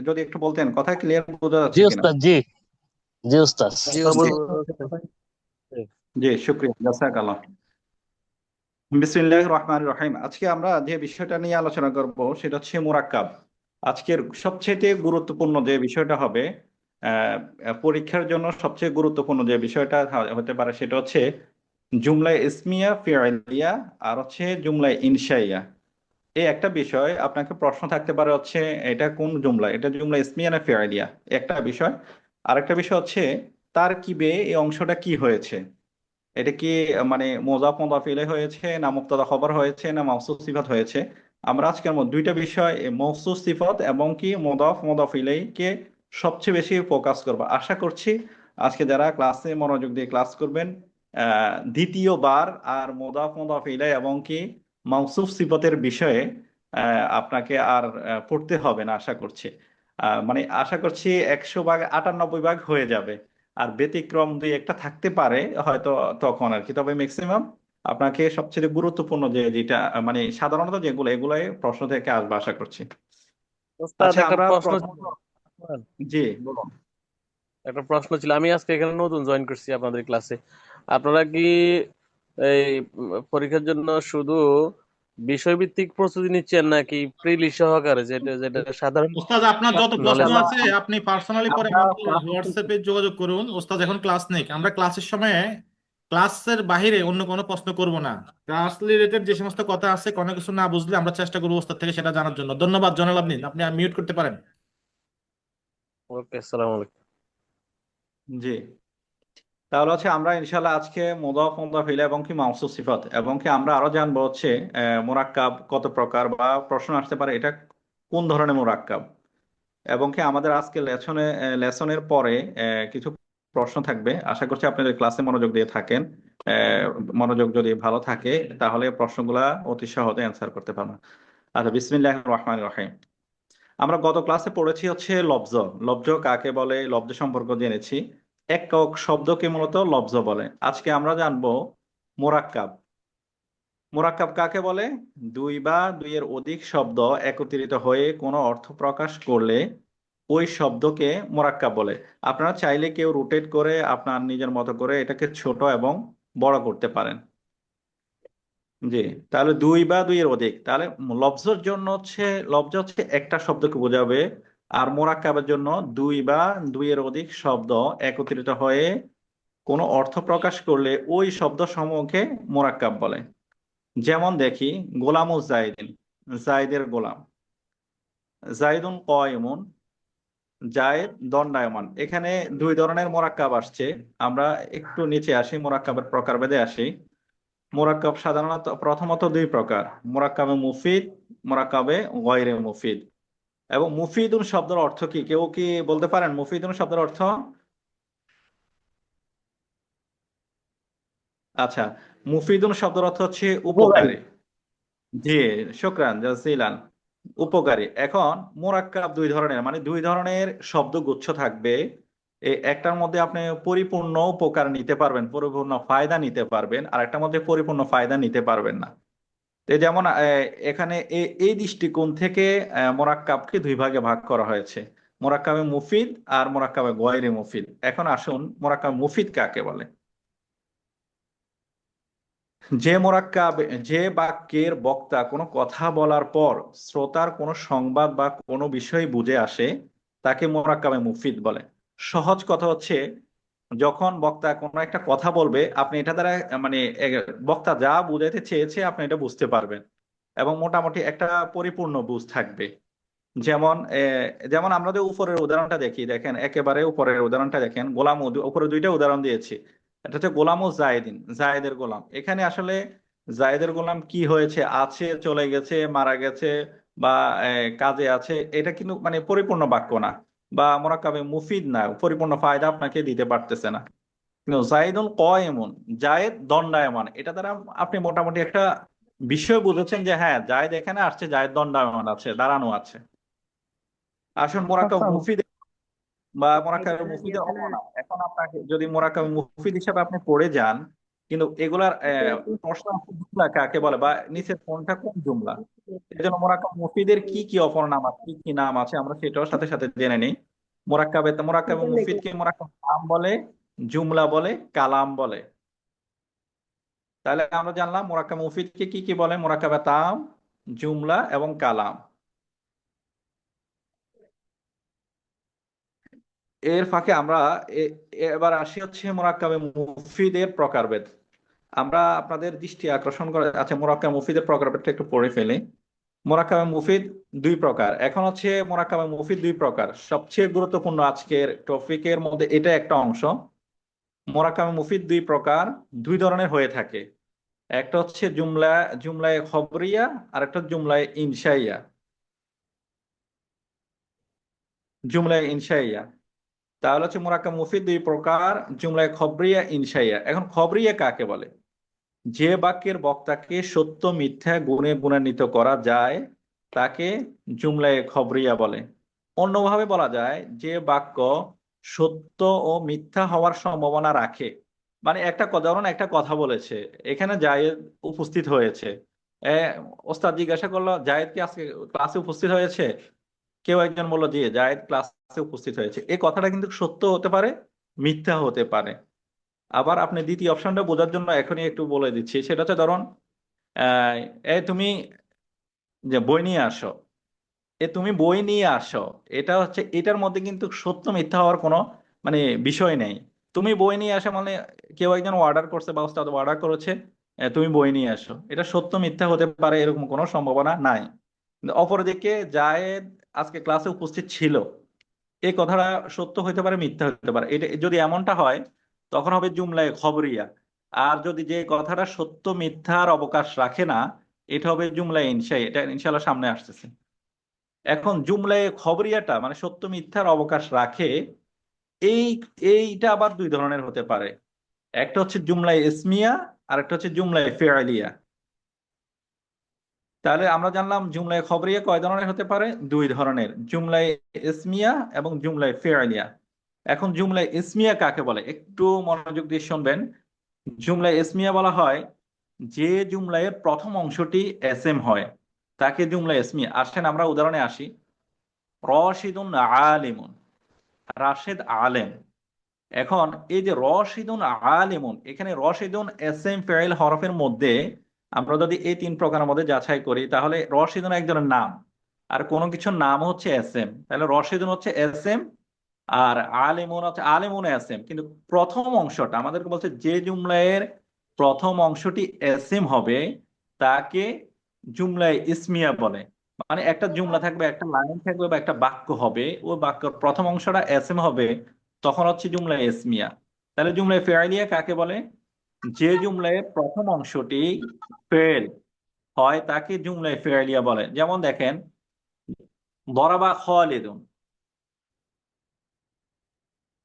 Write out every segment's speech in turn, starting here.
যদি একটু বলতেন, কথা ক্লিয়ার বোঝা জি যাচ্ছে কিনা? ওস্তাদ, জি। জি ওস্তাদ। জি জি, ওস্তাদ। জি, শুক্রিয়া, জাযাকাল্লাহ। বিসমিল্লাহির রহমানির রহিম। আজকে আমরা যে বিষয়টা নিয়ে আলোচনা করব সেটা হচ্ছে মুরাক্কাব। আজকের সবচেয়ে গুরুত্বপূর্ণ যে বিষয়টা হবে, পরীক্ষার জন্য সবচেয়ে গুরুত্বপূর্ণ যে বিষয়টা হতে পারে সেটা হচ্ছে জুমলায় ইসমিয়া, ফি'লিয়া, আর হচ্ছে জুমলায় ইনশাইয়া। এই একটা বিষয় আপনাকে প্রশ্ন থাকতে পারে হচ্ছে এটা কোন জুমলা, এটা জুমলা ইসমিয়া না ফি'লিয়া, একটা বিষয়। আরেকটা বিষয় হচ্ছে তারকিবে এই অংশটা কি হয়েছে, এটা কি মানে মোজাফ মুদাফ ইলাইহি হয়েছে না মুবতাদা খবর হয়েছে না মাউসুফ সিফাত হয়েছে। আমরা আজকের মধ্যে দুইটা বিষয়, মৌসুফ সিফাত এবং কি মুদাফ মুদাফ ইলাইহি কে সবচেয়ে বেশি ফোকাস করব। আশা করছি আজকে যারা ক্লাসে মনোযোগ দিয়ে ক্লাস করবেন, দ্বিতীয়বার আর মুদাফ মুদাফ ইলাইহি এবং কি মাউসুফ সিফাতের বিষয়ে আপনাকে আর পড়তে হবে না আশা করছি। মানে আশা করছি 100 ভাগ 98 ভাগ হয়ে যাবে। আর ব্যতিক্রম দুই একটা থাকতে পারে হয়তো তখন আর কি, তবে ম্যাক্সিমাম আপনাকে সবচেয়ে গুরুত্বপূর্ণ যে যেটা মানে সাধারণত যেগুলো এগুলাই প্রশ্ন থেকে আসবে আশা করছি। ওস্তাদ আচ্ছা, একটা আমরা প্রশ্ন ছিল। প্রথমত, জি বলুন। একটা প্রশ্ন ছিল, আমি আজকে এখানে নতুন জয়েন করছি আপনাদের ক্লাসে। আপনারা কি এই পরীক্ষার জন্য শুধু বিষয়ভিত্তিক প্রস্তুতি নিচ্ছেন নাকি প্রিলি সহকারে, যেটা যেটা সাধারণ ওস্তাদ, আপনার যত প্রশ্ন নলেজ? ইনশাআল্লাহ আছে আপনি পার্সোনালি পরে আমরা আমাকে প্রাথমিক, হোয়াটসঅ্যাপে যোগাযোগ করুন। ওস্তাদ এখন ক্লাস নেই, আমরা ক্লাসের সময় ক্লাসের বাইরে অন্য কোনো প্রশ্ন করব না। ক্লাস রিলেটেড যে সমস্ত কথা আছে, কোনো কিছু না বুঝলে আমরা চেষ্টা করবো ওস্তাদ থেকে সেটা জানার জন্য। ধন্যবাদ জনাল, আপনি আপনি মিউট করতে পারেন। ওকে, আসসালামু আলাইকুম। জি, তাহলে হচ্ছে আমরা ইনশাআল্লাহ আজকে মুদাফ মুদাফ ইলাইহি এবং কি মাউসুফ সিফাত এবং কি আমরা আরো জানবো হচ্ছে মুরাক্কাব কত প্রকার, বা প্রশ্ন আসতে পারে এটা কোন ধরনের মুরাক্কাব। এবং কি আমাদের আজকে লেসনের পরে কিছু প্রশ্ন থাকবে। আশা করছি আপনি যদি ক্লাসে মনোযোগ দিয়ে থাকেন, আহ, মনোযোগ যদি ভালো থাকে তাহলে প্রশ্নগুলা অতি সহজে অ্যান্সার করতে পারবেন। আচ্ছা, বিসমিল্লাহির রহমানির রহিম। আমরা গত ক্লাসে পড়েছি হচ্ছে লব্জ। লব্জ কাকে বলে, লব্জ সম্পর্ক জেনেছি। একক শব্দকে মূলত লব্জ বলে। আজকে আমরা জানবো মোরাক্কাব। মোরাক্কাব কাকে বলে? দুই বা দুইয়ের অধিক শব্দ একত্রিত হয়ে কোনো অর্থ প্রকাশ করলে ওই শব্দকে মোরাক্কাব বলে। আপনারা চাইলে কেউ রোটেট করে আপনার নিজের মতো করে এটাকে ছোট এবং বড় করতে পারেন। জি, তাহলে দুই বা দুইয়ের অধিক, তাহলে লফজের জন্য হচ্ছে, লফজ হচ্ছে একটা শব্দকে বোঝাবে। আর মোরাক্কাবের জন্য দুই বা দুইয়ের অধিক শব্দ একত্রিত হয়ে কোনো অর্থ প্রকাশ করলে ওই শব্দ সমূহকে মোরাক্কাব বলে। যেমন দেখি, গোলামুজ জাইদিন, জাইদের গোলাম। জাইদুন কয়মুন, জায়েদ দণ্ডায়মান। এখানে দুই ধরনের মোরাক্কাব আসছে। আমরা একটু নিচে আসি, মোরাক্কাবের প্রকারভেদে আসি। মোরাক্কাব সাধারণত প্রথমত দুই প্রকার: মোরাক্কাবে মুফিদ, মোরাক্কাবে গয়রে মুফিদ। এবং মুফিদুন শব্দের অর্থ কি, কেউ কি বলতে পারেন মুফিদুন শব্দের অর্থ? আচ্ছা, মুফিদুন শব্দের অর্থ হচ্ছে উপকারী। উপকারী। জি, শুকরান জাজিলান, উপকারী। এখন মোরাক্কাব দুই ধরনের, মানে দুই ধরনের শব্দগুচ্ছ থাকবে। একটার মধ্যে আপনি পরিপূর্ণ উপকার নিতে পারবেন, পরিপূর্ণ ফায়দা নিতে পারবেন, আর একটার মধ্যে পরিপূর্ণ ফায়দা নিতে পারবেন না। তো যেমন এখানে এই দৃষ্টিকোণ থেকে মোরাক্কাবকে দুই ভাগে ভাগ করা হয়েছে: মোরাক্কাবে মুফিদ আর মোরাক্কাবে গয়রে মুফিদ। এখন আসুন, মোরাক্কাবে মুফিদ কাকে বলে। যে মোরাক্কাব, যে বাক্যের বক্তা কোনো কথা বলার পর শ্রোতার কোনো সংবাদ বা কোনো বিষয় বুঝে আসে, তাকে মোরাক্কাবে মুফিদ বলে। সহজ কথা হচ্ছে, যখন বক্তা কোনো একটা কথা বলবে আপনি এটা দ্বারা মানে বক্তা যা বুঝাইতে চেয়েছে আপনি এটা বুঝতে পারবেন এবং মোটামুটি একটা পরিপূর্ণ বুঝ থাকবে। যেমন যেমন আমরা যে উপরের উদাহরণটা দেখি, দেখেন একেবারে উপরের উদাহরণটা দেখেন, গোলাম উপরে দুইটা উদাহরণ দিয়েছি। এটা হচ্ছে গোলাম ও জায়েদিন, জায়েদের গোলাম। এখানে আসলে জায়েদের গোলাম কি হয়েছে, আছে, চলে গেছে, মারা গেছে, বা কাজে আছে, এটা কিন্তু মানে পরিপূর্ণ বাক্য না, বা মোরাক্কাবে মুফিদ না, পরিপূর্ণ ফায়দা আপনাকে দিতে পারতেছে না। কিন্তু জায়েদুল কয়মুন, জায়েদ দণ্ডায়মান, এটা দ্বারা আপনি মোটামুটি একটা বিষয় বুঝেছেন যে হ্যাঁ জায়েদ এখানে আসছে, জায়েদ দণ্ডায়মান আছে, দাঁড়ানো আছে। আসুন মোরাক্কাব মুফিদ বা মোরাক্কাব মুফিদের অপনাম। এখন আপনাকে যদি মোরাক্কাব মুফিদ হিসাবে আপনি পড়ে যান, কিন্তু এগুলার প্রশ্ন আছে জুমলা কাকে বলে বা নিচের কোনটা কোন জুমলা। এই জন্য মোরাক্কাব মুফিদের কি কি অপর নাম আছে, কি কি নাম আছে আমরা সেটাও সাথে সাথে জেনে নিই। মোরাক্কাব মুফিদকে মোরাক্কাব নাম বলে, জুমলা বলে, কালাম বলে। তাহলে আমরা জানলাম মোরাক্কাব মুফিদকে কি কি বলে, মোরাক্কাবে তাম, জুমলা এবং কালাম। এর ফাঁকে আমরা এবার আসি হচ্ছে মোরাক্কাবে মুফিদের প্রকারভেদ। আমরা আপনাদের দৃষ্টি আকর্ষণ করে আচ্ছা মোরাক্কাবে মুফিদের প্রকারভেদটা একটু পড়ে ফেলি। মোরাক্কাবে মুফিদ দুই প্রকার। এখন হচ্ছে মোরাক্কাবে মুফিদ দুই প্রকার, সবচেয়ে গুরুত্বপূর্ণ আজকের টপিকের মধ্যে এটা একটা অংশ। মোরাক্কাবে মুফিদ দুই প্রকার, দুই ধরনের হয়ে থাকে। একটা হচ্ছে জুমলায়ে খবরিয়া, আর একটা জুমলায়ে ইনশাইয়া। জুমলায়ে ইনশাইয়া, তাহলে হচ্ছে মোরাক্কাব মুফিদ দুই প্রকার, জুমলায়ে খবরিয়া, ইনশাইয়া। এখন খবরিয়া কাকে বলে? যে বাক্যের বক্তাকে সত্য মিথ্যা গুণে গুণান্বিত করা যায় তাকে জুমলায়ে খবরিয়া বলে। অন্যভাবে বলা যায় যে বাক্য সত্য ও মিথ্যা হওয়ার সম্ভাবনা রাখে। মানে ধরুন একটা কথা বলেছে, এখানে জায়েদ উপস্থিত হয়েছে। এ, ওস্তাদ জিজ্ঞাসা করলো জায়েদ কি আজকে ক্লাসে উপস্থিত হয়েছে? কেউ একজন বললো জি জায়েদ ক্লাসে উপস্থিত হয়েছে। এই কথাটা কিন্তু সত্য হতে পারে, মিথ্যা হতে পারে। আবার আপনি দ্বিতীয় অপশনটা বোঝার জন্য এখনই একটু বলে দিচ্ছি, সেটা হচ্ছে ধরুন আহ, তুমি যে বই নিয়ে আসো, তুমি বই নিয়ে আসো, এটা হচ্ছে এটার মধ্যে কিন্তু সত্য মিথ্যা হওয়ার কোনো মানে বিষয় নেই। তুমি বই নিয়ে আসো মানে কেউ একজন অর্ডার করছে বা ওস্তাদ অর্ডার করেছে, তুমি বই নিয়ে আসো, এটা সত্য মিথ্যা হতে পারে এরকম কোনো সম্ভাবনা নাই। কিন্তু অপরদিকে জায়েদ আজকে ক্লাসে উপস্থিত ছিল, এই কথাটা সত্য হতে পারে মিথ্যা হতে পারে। এটা যদি এমনটা হয় তখন হবে জুমলায়ে খবরিয়া। আর যদি যে কথাটা সত্য মিথ্যার অবকাশ রাখে না, এটা হবে জুমলায়ে ইনশাই। এটা ইনশাল্লাহ সামনে আসতেছে। এখন জুমলায়ে খবরিয়াটা মানে সত্য মিথ্যার অবকাশ রাখে, এই এইটা আবার দুই ধরনের হতে পারে। একটা হচ্ছে জুমলায়ে ইসমিয়া, আর একটা হচ্ছে জুমলায়ে ফেআলিয়া। তাহলে আমরা জানলাম জুমলায়ে খবরিয়া কয় ধরনের হতে পারে, দুই ধরনের, জুমলায়ে ইসমিয়া এবং জুমলায়ে ফেআলিয়া। এখন জুমলায়ে ইসমিয়া কাকে বলে একটু মনোযোগ দিয়ে শুনবেন। জুমলায়ে ইসমিয়া বলা হয় যে জুমলায়ের প্রথম অংশটি এসএম হয় তাকে জুমলা ইসমিয়া। আসেন আমরা উদাহরণে আসি। রশিদুন আলিমুন, রাশেদ আলেম। এখন এই যে রশিদুন আলিমুন, এখানে রশিদুন এসএম ফেইল হরফের মধ্যে আমরা যদি এই তিন প্রকারের মধ্যে যাচাই করি তাহলে রশিদুন একজনের নাম, আর কোনো কিছুর নাম হচ্ছে এসএম, তাহলে রশিদুন হচ্ছে এসএম, আর আলিমুন হচ্ছে আলিমুন এসএম। কিন্তু প্রথম অংশটা আমাদেরকে বলছে যে জুমলায়ের প্রথম অংশটি এসএম হবে তাকে জুমলায়ে ইসমিয়া বলে। মানে একটা জুমলা থাকবে, একটা লাইন থাকবে বা একটা বাক্য হবে, ওই বাক্যের প্রথম অংশটা এসএম হবে, তখন হচ্ছে জুমলায়ে ইসমিয়া। তাহলে জুমলায়ে ফেআলিয়া কাকে বলে? যে জুমলায় প্রথম অংশটি ফেল হয় তাকে জুমলায়ে ফেআলিয়া বলে। যেমন দেখেন দরাবা খালিদুন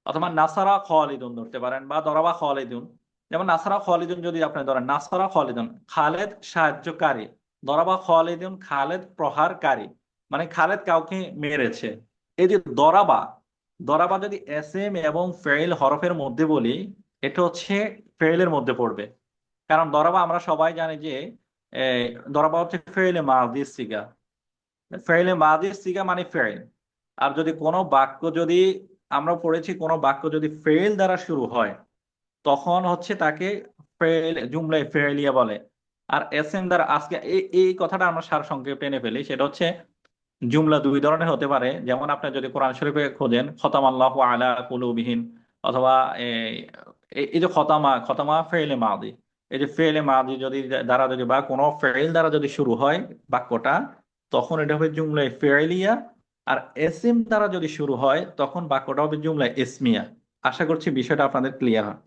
অথবা নাসারা খালিদুন ধরতে পারেন, বা দরাবা খালিদুন। যেমন নাসারা খালিদুন যদি আপনি ধরেন, নাসারা খালিদুন খালেদ সাহায্যকারী, দরাবা খালিদুন খালেদ প্রহারকারী, মানে খালেদ কাউকে মেরেছে। এই যে দরাবা, দরাবা যদি এসএম এবং ফেইল হরফের মধ্যে বলি, এটা হচ্ছে ফেইলের মধ্যে পড়বে। কারণ দরাবা আমরা সবাই জানি যে দরাবা হচ্ছে ফেইলে মাযদি সিগা। ফেইলে মাযদি সিগা মানে ফেইল। আর যদি কোনো বাক্য যদি আমরা পড়েছি কোনো বাক্য যদি ফেইল দ্বারা শুরু হয় তখন হচ্ছে তাকে ফেইল জুমলায়ে ফেইলিয়া বলে। আর এসএম দ্বারা আজকে এই এই কথাটা আমরা সারসংক্ষেপে টেনে ফেলি, সেটা হচ্ছে জুমলা দুই ধরনের হতে পারে। যেমন আপনি যদি কোরআন শরীফে খোঁজেন খতামাল্লাহু আলা কুলুবিহিম, অথবা এই এই যে খতামা, খতামা ফেইলে মাদি, এই যে ফেইলে মাদি যদি দ্বারা যদি বা কোনো ফেইল দ্বারা যদি শুরু হয় বাক্যটা, তখন এটা হবে জুমলায়ে ফেইলিয়া। আর এসিম দ্বারা যদি শুরু হয় তখন বাক্যটা হবে জুমলায়ে ইসমিয়া। আশা করছি বিষয়টা আপনাদের ক্লিয়ার হয়।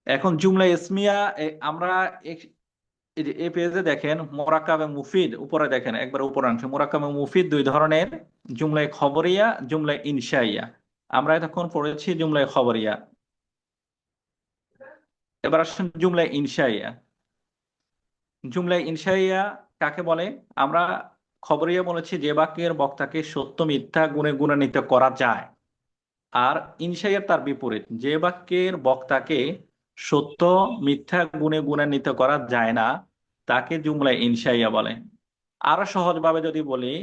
এখন জুমলায়ে ইসমিয়া আমরা এই যে এই পেজে দেখেন মোরাক্কাব এবং মুফিদ, উপরে দেখেন একবার উপরাংশে মোরাক্কাব এবং মুফিদ দুই ধরনের, জুমলায়ে খবরিয়া, জুমলায়ে ইনশাইয়া। আমরা এতক্ষণ পড়েছি জুমলায়ে খবরিয়া। এবার আসুন জুমলায়ে ইনশাইয়া। জুমলায়ে ইনশাইয়া কাকে বলে? আমরা খবরিয়া বলেছি যে বাক্যের বক্তাকে সত্য মিথ্যা গুণে গুণান্বিত করা যায়। আর ইনশাইয়ার তার বিপরীত, যে বাক্যের বক্তাকে সত্য মিথ্যা গুণে গুণান্বিত করা যায় না তাকে জুমলা ইনশাইয়া বলে। আরো সহজভাবে যদি বলি,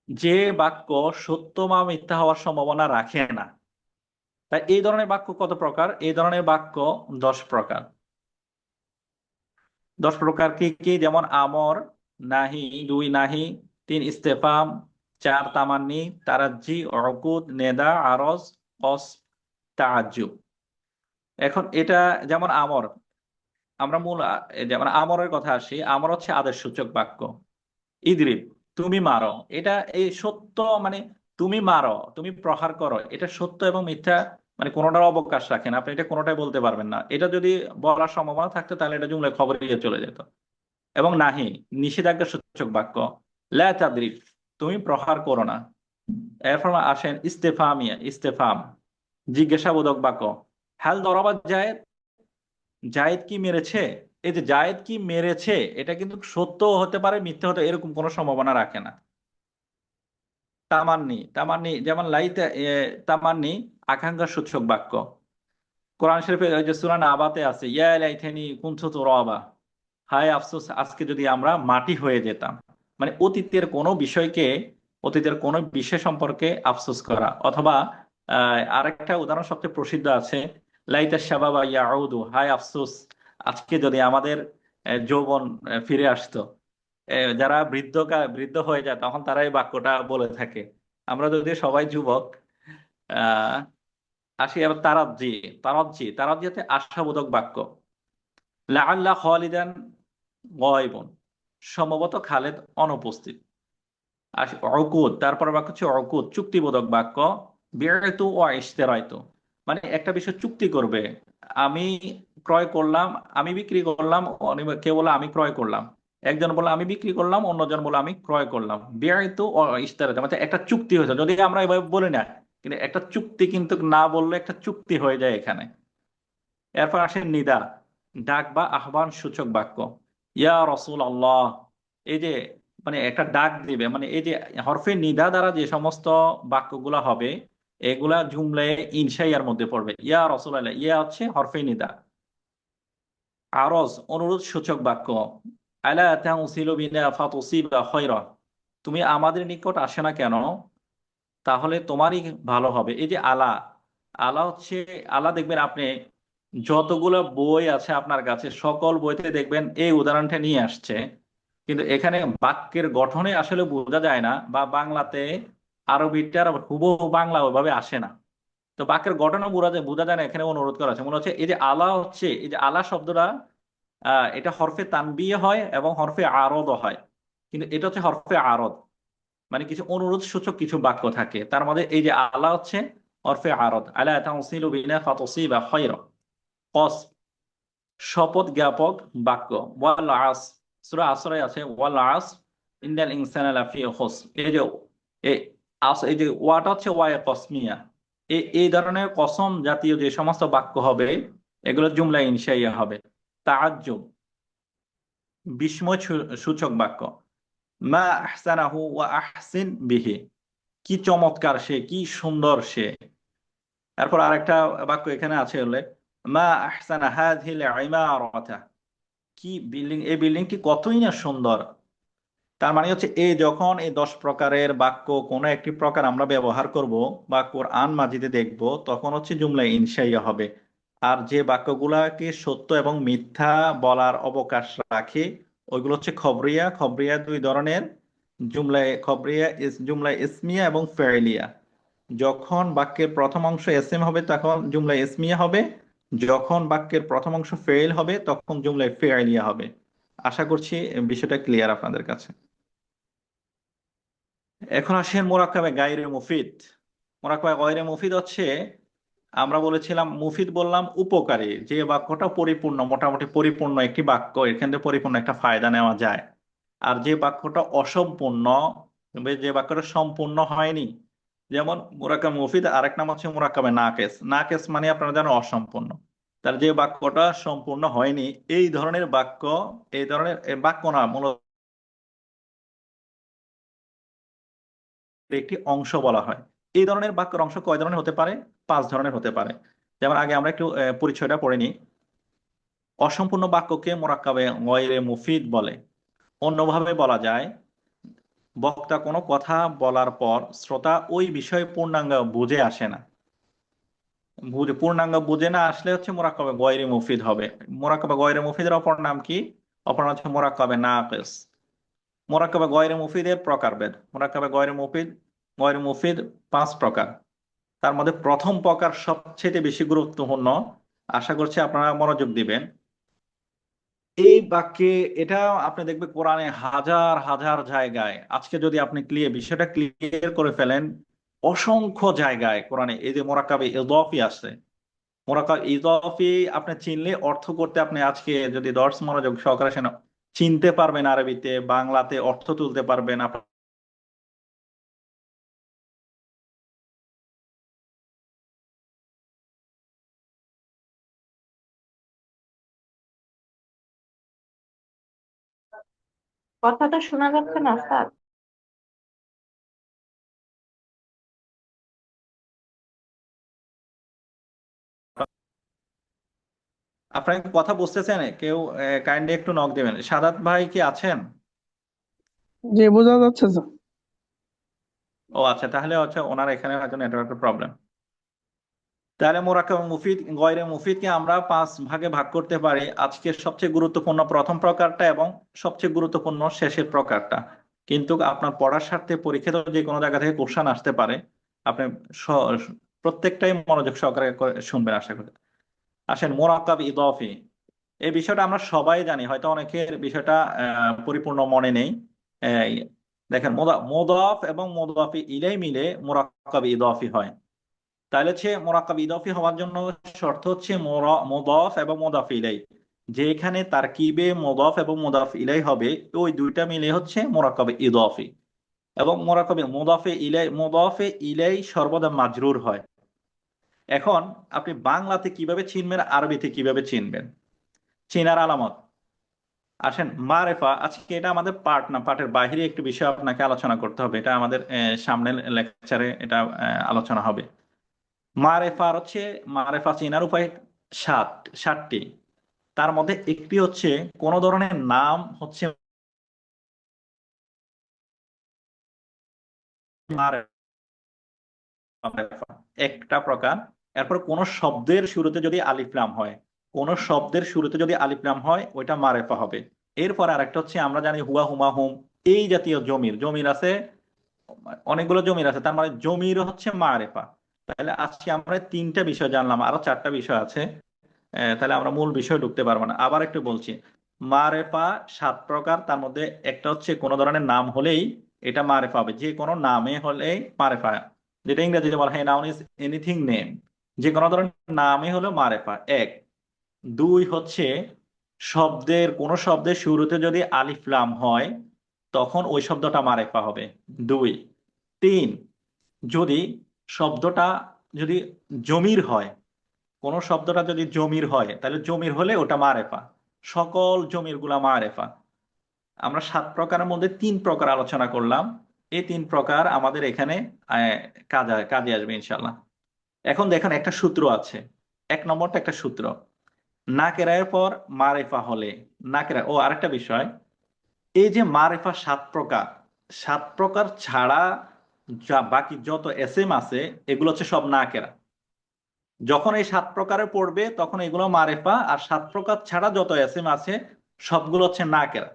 যে বাক্য সত্য বা মিথ্যা হওয়ার সম্ভাবনা রাখে না, তাই এই ধরনের বাক্য কত প্রকার? এই ধরনের বাক্য 10 প্রকার। 10 প্রকার কি কি? যেমন আমর, নাহি, 2 নাহি, 3 ইস্তেফাম, 4 তামান্নি, তারাজ্জি, উকুদ, নেদা, আরজ, কস, তাআজ্জুব। এখন এটা যেমন আমর, আমরা মূল যেমন আমরের কথা আসি, আমর হচ্ছে আদেশ সূচক বাক্য। ইদরিব, তুমি মারো, এটা এই সত্য, মানে তুমি মারো, তুমি প্রহার করো, এটা সত্য এবং মিথ্যা মানে কোনোটার অবকাশ রাখেন, আপনি এটা কোনোটাই বলতে পারবেন না। এটা যদি বলার সম্ভাবনা থাকতো তাহলে এটা জুমলায় খবরিয়ে চলে যেত। এবং নাহি, নিষেধাজ্ঞা সূচক বাক্য। লা তাদরিব, তুমি প্রহার করো না। এরপর আসেন ইস্তেফামিয়া, ইস্তেফাম, জিজ্ঞাসাবোধক বাক্য। হাল দরাবা জায়েদ, জায়েদ কি মেরেছে। এই যে জায়েদ কি মেরেছে, এটা কিন্তু সত্য হতে পারে, মিথ্যা হতে, এরকম কোনো সম্ভাবনা রাখে না। তামান্নি, তামান্নি যেমন লাইতা তামান্নি, আকাঙ্ক্ষা সূচক বাক্য। কোরআন শরীফে ওই যে সূরা নাবাতে আছে, ইয়া লাইতানি কুনতু তুরাবা, হায় আফসোস আজকে যদি আমরা মাটি হয়ে যেতাম। মানে অতীতের কোনো বিষয়কে, অতীতের কোনো বিষয় সম্পর্কে আফসোস করা। অথবা আরেকটা উদাহরণ সবচেয়ে প্রসিদ্ধ আছে, লাইতা শাবাবা ইয়াউদু, হায় আফসোস আজকে যদি আমাদের যৌবন ফিরে আসতো। যারা বৃদ্ধ হয়ে যায় তখন তারা এই বাক্যটা বলে থাকে। আমরা যদি সবাই যুবক। আহ আসি এবার তারাজ্জি, তারাজ্জি, তারাজ্জি হচ্ছে আশাবোধক বাক্য। লাআল্লা খালিদান গায়বুন, সম্ভবত খালেদ অনুপস্থিত। আসি উকুদ, তারপর বাক্য হচ্ছে উকুদ, চুক্তিবোধক বাক্য। বিআইতু ওয়া ইশতারাইতু, মানে একটা বিষয় চুক্তি করবে। আমি ক্রয় করলাম, আমি বিক্রি করলাম, কেউ বলে আমি ক্রয় করলাম, একজন বলে আমি বিক্রি করলাম, অন্যজন বলে আমি ক্রয় করলাম। বিআইতু ওয়া ইশতারাইতু মানে একটা চুক্তি হয়েছে। যদি আমরা এভাবে বলি না, কিন্তু একটা চুক্তি, কিন্তু না বললে একটা চুক্তি হয়ে যায় এখানে। এরপর আসে নিদা, ডাক বা আহ্বান সূচক বাক্য। ইয়া রসুল আল্লাহ, এই যে মানে একটা ডাক দিবে, মানে এই যে হরফে নিদা দ্বারা যে সমস্ত বাক্যগুলা হবে এগুলা জুমলায় ইনশাইয়ার মধ্যে পড়বে। ইয়া রসুল আল্লাহ, ইয়া হচ্ছে হরফে নিদা। আরজ, অনুরোধ সূচক বাক্য। আলা তাউসিলু বিনা ফাতুসিবা খায়রা, তুমি আমাদের নিকট আসে না কেন, তাহলে তোমারই ভালো হবে। এই যে আলা, আলা হচ্ছে, আলা দেখবেন আপনি যতগুলো বই আছে আপনার কাছে সকল বইতে দেখবেন এই উদাহরণটা নিয়ে আসছে, কিন্তু এখানে বাক্যের গঠনে আসলে বোঝা যায় না, বা বাংলাতে আরবিটার হুবহু বাংলা ওইভাবে আসে না। তো বাক্যের গঠনও বোঝা যায় না, এখানে অনুরোধ করা আছে। মনে হচ্ছে এই যে আলা হচ্ছে, এই যে আলা শব্দটা এটা হরফে তানবিয়ে হয় এবং হরফে আরদ হয়, কিন্তু এটা হচ্ছে হরফে আরদ, মানে কিছু অনুরোধ সূচক কিছু বাক্য থাকে তার মধ্যে এই যে আলা হচ্ছে হরফে আরদ। আলা তাউসিলু বিনা ফাতুসিবা খায়রা। কস, শপথ জ্ঞাপক বাক্য। ওয়াল আস, সূরা আসরে আছে ওয়াল আস ইন্নাল ইনসানা লাফি খুসর। এই যে এই এই যে ওয়াটা হচ্ছে ওয়ায়ে কসমিয়া। এই ধরনের কসম জাতীয় যে সমস্ত বাক্য হবে এগুলো জুমলা ইনশাইয়া হবে। তাআজ্জুব, বিস্ময় সূচক বাক্য। মা আহসানাহু ওয়া আহসিন বিহি, কি চমৎকার সে, কি সুন্দর সে। তারপর আরেকটা বাক্য এখানে আছে হলে, মা আহসানা হাযিহিল ইমারাতা, কি বিল্ডিং, এই বিল্ডিংটি কতই না সুন্দর। তার মানে হচ্ছে এই যখন এই 10 প্রকারের বাক্য কোনো একটি প্রকার আমরা ব্যবহার করব বা কোরআন মাজিদে দেখব, তখন হচ্ছে জুমলা ইনশাইয়া হবে। আর যে বাক্যগুলাকে সত্য এবং মিথ্যা বলার অবকাশ রাখে ওইগুলো হচ্ছে খবরিয়া। খবরিয়া 2 ধরনের, জুমলায় খবরিয়া, জুমলা ইসমিয়া এবং ফেলিয়া। যখন বাক্যের প্রথম অংশ এসএম হবে তখন জুমলা ইসমিয়া হবে, যখন বাক্যের প্রথম অংশ ফেইল হবে তখন জুমলায় ফেইলিয়া হবে। আশা করছি বিষয়টা ক্লিয়ার আপনাদের কাছে। এখন আসেন মোরাক্কাবে গায়রে মুফিদ। মোরাক্কাবে গায়রে মুফিদ হচ্ছে, আমরা বলেছিলাম মুফিদ বললাম উপকারী, যে বাক্যটা পরিপূর্ণ, মোটামুটি পরিপূর্ণ একটি বাক্য, এখান থেকে পরিপূর্ণ একটা ফায়দা নেওয়া যায়। আর যে বাক্যটা অসম্পূর্ণ, যে বাক্যটা সম্পূর্ণ হয়নি, যেমন মুরাক্কাব মুফিদ, আরেক নাম হচ্ছে মুরাক্কাবে নাকেস। নাকেস মানে আপনারা জানেন অসম্পূর্ণ। তার যে বাক্যটা সম্পূর্ণ হয়নি, এই ধরনের বাক্য, এই ধরনের বাক্য না, মূলত একটি অংশ বলা হয়। এই ধরনের বাক্যের অংশ কয় ধরনের হতে পারে? 5 ধরনের হতে পারে। যেমন আগে আমরা একটু পরিচয়টা পড়ে নিই। অসম্পূর্ণ বাক্যকে মোরাক্কাবে গয়রে মুফিদ বলে। অন্যভাবে বলা যায়, বক্তা কোনো কথা বলার পর শ্রোতা ওই বিষয়ে পূর্ণাঙ্গ বুঝে আসে না। পূর্ণাঙ্গ বুঝে না আসলে হচ্ছে মোরাক্কাবে গয়রে মুফিদ হবে। মোরাক্কাবে গয়রে মুফিদের অপর নাম কি? অপর নাম হচ্ছে মোরাক্কাবে নাকিস। মোরাক্কাবে গয়রে মুফিদের প্রকারভেদ। মোরাক্কাবে গয়রে মুফিদ 5 প্রকার। তার মধ্যে প্রথম প্রকার সবচেয়ে বেশি গুরুত্বপূর্ণ। আশা করছি আপনারা মনোযোগ দিবেন এই বাক্যে। এটা আপনি দেখবে কোরআনে হাজার হাজার জায়গায়। আজকে যদি আপনি বিষয়টা ক্লিয়ার করে ফেলেন, অসংখ্য জায়গায় কোরআনে এই যে মোরাক্কাবে ইদাফি আছে। মোরাক্কাব ইদাফি আপনি চিনলে অর্থ করতে আপনি আজকে যদি দর্শ মনোযোগ সহকারে শুনেন, চিনতে পারবেন, আরবিতে বাংলাতে অর্থ তুলতে পারবেন। কথাটা শোনা যাচ্ছে না স্যার। আপনারা কি কথা বুঝতেছেন? কেউ কাইন্ডলি একটু নক দিবেন। সাদাত ভাই কি আছেন? জি, বোঝা যাচ্ছে স্যার। ও আচ্ছা, তাহলে হচ্ছে ওনার এখানে হয়তো নেটওয়ার্কের প্রবলেম। তাহলে মোরাক্কাব মুফিদ গয়রে মুফিদকে আমরা 5 ভাগে ভাগ করতে পারি। আজকের সবচেয়ে গুরুত্বপূর্ণ প্রথম প্রকারটা এবং সবচেয়ে গুরুত্বপূর্ণ শেষের প্রকারটা। কিন্তু আপনার পড়ার স্বার্থে পরীক্ষিত যে কোনো জায়গা থেকে কোশ্চেন আসতে পারে। আপনি প্রত্যেকটাই মনোযোগ সহকারে শুনবেন আশা করি। আসেন, মোরাক্কাব ইদাফি এই বিষয়টা আমরা সবাই জানি, হয়তো অনেকের বিষয়টা পরিপূর্ণ মনে নেই। এই দেখেন, মুদাফ এবং মুদাফি ইলাই মিলে মোরাক্কাব ইদাফি হয়। তাহলে হচ্ছে মোরাক্কাব ইদাফি হওয়ার জন্য শর্ত হচ্ছে মুদাফ এবং মুদাফ ইলাই, যেখানে তারকিবে মুদাফ এবং মুদাফ ইলাই হবে, ওই দুইটা মিলে হচ্ছে মোরাক্কাব ইদাফি। এবং মোরাক্কাবে মুদাফে ইলাই সর্বদা মাজরুর হয়। এখন আপনি বাংলাতে কিভাবে চিনবেন, আরবিতে কিভাবে চিনবেন? চেনার আলামত। আসেন, মারেফা আজকে এটা আমাদের পার্ট না, পার্টের বাইরে একটু বিষয় আপনাকে আলোচনা করতে হবে। এটা আমাদের সামনের লেকচারে এটা আলোচনা হবে। মারেফা চেনার উপায় 7টি। তার মধ্যে একটি হচ্ছে কোন ধরনের নাম হচ্ছে মারেফা, একটা প্রকার। এরপর কোন শব্দের শুরুতে যদি আলিফ লাম হয়, কোন শব্দের শুরুতে যদি আলিফ লাম হয়, ওইটা মারেফা হবে। এরপর আরেকটা হচ্ছে আমরা জানি হুয়া, হুমা, হুম, এই জাতীয় জমির আছে, অনেকগুলো জমির আছে, তার মানে জমির হচ্ছে মারেফা। তাহলে আজকে আমরা 3টা বিষয় জানলাম, আরো 4টা বিষয় আছে। তাহলে আমরা মূল বিষয়ে ঢুকতে পারবো না। আবার একটু বলছি, মারেফা 7 প্রকার। তার মধ্যে একটা হচ্ছে কোন ধরনের নাম হলেই এটা মারেফা হবে, যে কোনো নামে হলেই মারেফা, যেটা ইংরেজিতে বলা হয় নাউন ইজ এনিথিং নেম। যে কোনো ধরনের নামে হলো মারেফা। 1। 2 হচ্ছে কোন শব্দের শুরুতে যদি আলিফ লাম হয়, তখন ওই শব্দটা মারেফা হবে। 2। 3, যদি শব্দটা যদি জমির হয়, কোন শব্দটা যদি জমির হয়, তাহলে জমির হলে ওটা মারেফা। সকল জমির গুলা মারেফা। আমরা 7 প্রকারের মধ্যে 3 প্রকার আলোচনা করলাম। এই 3 প্রকার আমাদের এখানে কাজে আসবে ইনশাল্লাহ। এখন দেখেন, একটা সূত্র আছে। 1 নম্বরটা একটা সূত্র, নাকেরার পর মারেফা হলে, আরেকটা বিষয়, এই যে মারেফা 7 প্রকার, 7 প্রকার ছাড়া যা বাকি যত এসএম আছে, এগুলো হচ্ছে সব নাকেরা। যখন এই 7 প্রকারে পড়বে তখন এগুলো মারেফা, আর 7 প্রকার ছাড়া যত এসএম আছে সবগুলো হচ্ছে নাকেরা।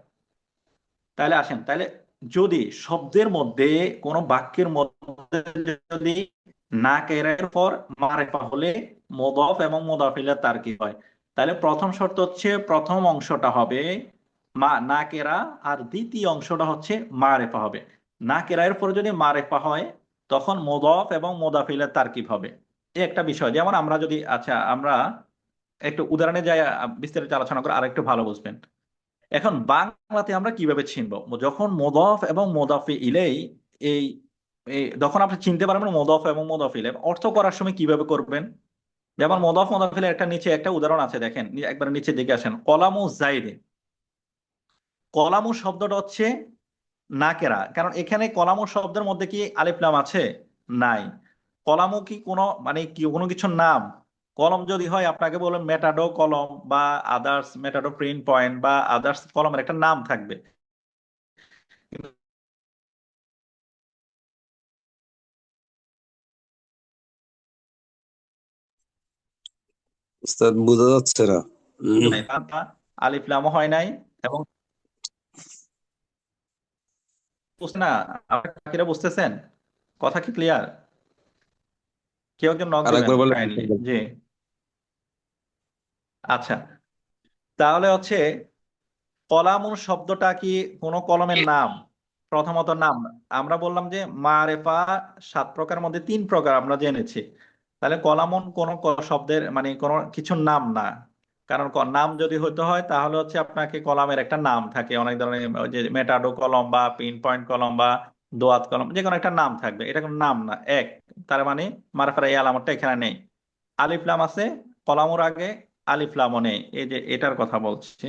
তাহলে আসেন, তাহলে যদি শব্দের মধ্যে কোন বাক্যের মধ্যে যদি নাকেরার পর মারেফা হলে মুদাফ এবং মুদাফ ইলাইহি তার কি হয়, তাহলে প্রথম শর্ত হচ্ছে প্রথম অংশটা হবে নাকেরা, আর দ্বিতীয় অংশটা হচ্ছে মারেফা হবে। নাকেরার পরে যদি মারেফা হয়, তখন মুদাফ এবং মুদাফ ইলাইহি তারকিব হবে। এই একটা বিষয়। যেমন আমরা যদি, আচ্ছা আমরা একটু উদাহরণে যাই, বিস্তারিত আলোচনা করে আরেকটু ভালো বুঝবেন। এখন বাংলাতে আমরা কিভাবে চিনবো যখন মুদাফ এবং মুদাফ ইলাইহি এই তখন আপনি চিনতে পারবেন মুদাফ এবং মুদাফ ইলাইহি অর্থ করার সময় কিভাবে করবেন। যেমন মুদাফ মুদাফ ইলাইহি একটা নিচে একটা উদাহরণ আছে, দেখেন একবার নিচের দিকে আসেন। কলামু জাইদে, কলামু শব্দটা হচ্ছে নাকেরা, কারণ এখানে কলামু শব্দের মধ্যে কি আলিফ লাম আছে? নাই। কলামও কি কোনো মানে কি কোনো কিছুর নাম? কলম যদি হয় আপনাকে বলবেন মেটাডো কলম বা আদার্স মেটাডো প্রিন্ট পয়েন্ট বা আদার্স কলমের একটা নাম থাকবে। কিন্তু উস্তাদ বোঝা যাচ্ছে না। নাই, আলিফ লামও হয় নাই এবং বুঝছে না। আপনারা বুঝতেছেন? কথা কি ক্লিয়ার? কেউ একজন নক দিবেন আরেকবার বলে কাইন্ডলি। জি, আচ্ছা। তাহলে হচ্ছে কলামুন শব্দটা কি কোনো কলমের নাম? প্রথমত নাম। আমরা বললাম যে মারেফা 7 প্রকার মধ্যে 3 প্রকার আমরা জেনেছি। তাহলে কলামুন কোন শব্দের মানে কোনো কিছুর নাম না। কারণ নাম যদি হইতে হয় তাহলে হচ্ছে আপনাকে কলামের একটা নাম থাকে অনেক ধরনের, ওই যে মেটাডো কলম বা পিন পয়েন্ট কলম বা দোয়াত কলম, যে কোনো একটা নাম থাকবে, এটা কোনো নাম না। এক, তার মানে মারফার এই আলামতটা এখানে নেই। আলিফ লাম আছে, কলামুর আগে আলিফ লামও নেই, এই যে এটার কথা বলছি।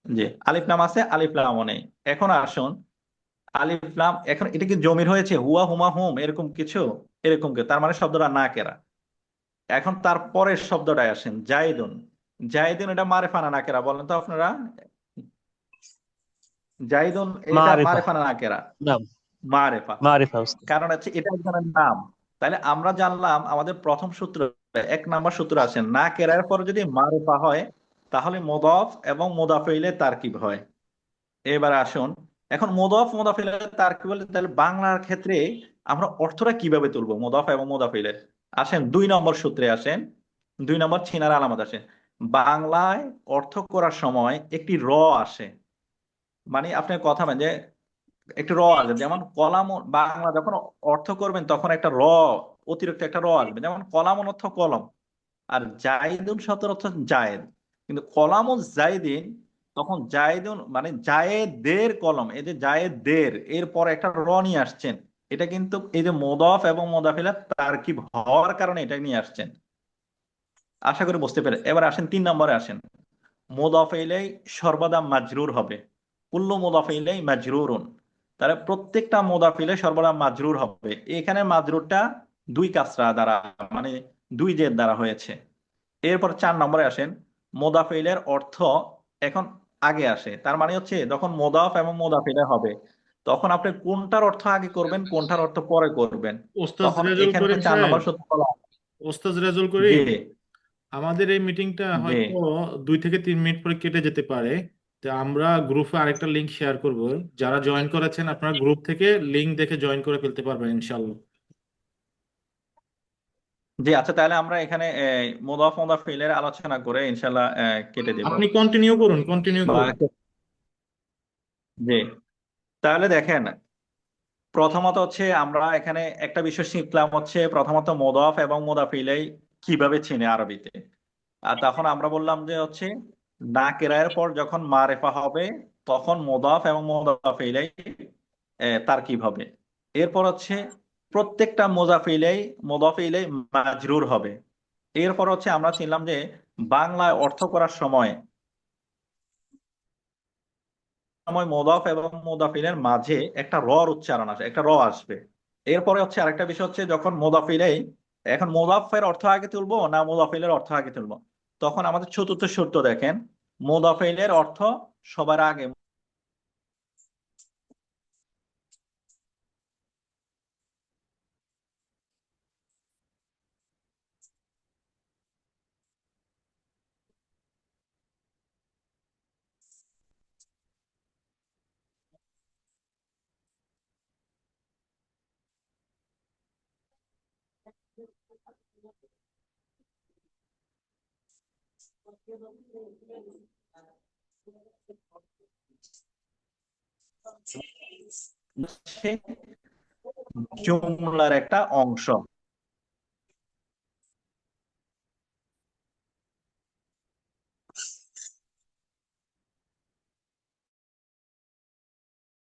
জি, আলিফ লাম আছে, আলিফ লামও নেই। এখন আসুন, আলিফ লাম এখন এটা কি জমির হয়েছে হুয়া হুমা হুম এরকম কিছু? এরকম কি? তার মানে শব্দটা না কেরা। এখন তার পরের শব্দটায় আসেন, জাইদুন। জাইদুন এটা মারেফা না নাকেরা বলেন তো আপনারা? জাইদুন এটা মারিফা। মারেফা না নাকেরা? নাম। মারেফা। মারিফা উস্তাদ। কারণ হচ্ছে এটা একজনের নাম। তাহলে আমরা জানলাম আমাদের প্রথম সূত্র, 1 নম্বর সূত্র আছেন, না কেরার পরে যদি মারেফা হয় তাহলে মুদাফ এবং মুদাফ ইলাইহি তারকিব হয়। এবার আসুন, এখন মুদাফ মুদাফ ইলাইহি তারকিব বলতে তাহলে বাংলার ক্ষেত্রে আমরা অর্থটা কিভাবে তুলবো মুদাফ এবং মুদাফ ইলাইহি? আসেন 2 নম্বর সূত্রে আসেন, 2 নম্বর ছিনার আলামত আসেন। বাংলায় অর্থ করার সময় একটি র আসে, মানে আপনার কথা মানে যে একটু র আসবে, যেমন কলাম বাংলা যখন অর্থ করবেন তখন একটা র, অতিরিক্ত একটা র আসবে, যেমন কলাম অর্থ কলম, আর জাইদুন শব্দের অর্থ জায়েদ। কিন্তু কলামুল জাইদিন, তখন জায়েদুন মানে জায়েদের কলম, এই যে জায়েদের এর পরে একটা র নিয়ে আসছেন, এটা কিন্তু এই যে মোদাফ এবং মোদাফিলা তারকিব হওয়ার কারণে এটা নিয়ে আসছেন। আশা করি বুঝতে পেরে। এবার আসেন 3 নম্বরে আসেন, মুদাফ ইলাই সর্বদা মাজরুর হবে। কুল্লু মুদাফ ইলাই মাজরুরুন। তাহলে প্রত্যেকটা মুদাফ ইলাই সর্বদা মাজরুর হবে। এখানে মাজরুরটা 2 কাসরা দ্বারা, মানে 2 জের দ্বারা হয়েছে। এরপর 4 নম্বরে আসেন, মুদাফ ইলাইর অর্থ এখন আগে আসে। তার মানে হচ্ছে যখন মুদাফ এবং মুদাফ ইলাই হবে তখন আপনি কোনটার অর্থ আগে করবেন কোনটার অর্থ পরে করবেন। ওস্তাদ তখন রেজুল এখানে করিম চার সাহেব, নম্বর সূত্র বলা হয়। ওস্তাদ রেজুল জি, করিম, আমাদের এই মিটিংটা জি, হয়তো 2 থেকে 3 মিনিট পরে কেটে যেতে পারে। তো আমরা গ্রুপে আরেকটা লিংক শেয়ার করব, যারা জয়েন করেছেন আপনারা গ্রুপ থেকে লিংক দেখে জয়েন করে ফেলতে পারবেন ইনশাল্লাহ। জি। আচ্ছা, তাহলে আমরা এখানে মুদাফ মুদাফ ইলাইহির আলোচনা করে ইনশাল্লাহ কেটে দেব। আপনি কন্টিনিউ করুন, কন্টিনিউ বা করুন। জি, তাহলে দেখেন, প্রথমত হচ্ছে আমরা এখানে একটা বিষয় শিখলাম হচ্ছে প্রথমত মুদাফ এবং মুদাফ ইলাইহি কিভাবে চিনে আরবিতে। আর তখন আমরা বললাম যে হচ্ছে নাকিরার পর যখন মারেফা হবে তখন মুদাফ এবং মুদাফ ইলাইহি তারকিব হবে। এরপর হচ্ছে প্রত্যেকটা মুদাফ ইলাইহি মাজরুর হবে। এরপর হচ্ছে আমরা চিনলাম যে বাংলায় অর্থ করার সময় সময় মুদাফ এবং মুদাফিলের মাঝে একটা র উচ্চারণ আসে, একটা র আসবে। এরপরে হচ্ছে আরেকটা বিষয় হচ্ছে যখন মুদাফিলেই, এখন মুদাফের অর্থ আগে তুলবো না মুদাফিলের অর্থ আগে তুলবো, তখন আমাদের চতুর্থ সূত্র দেখেন, মুদাফিলের অর্থ সবার আগে। জুমলার একটা অংশ।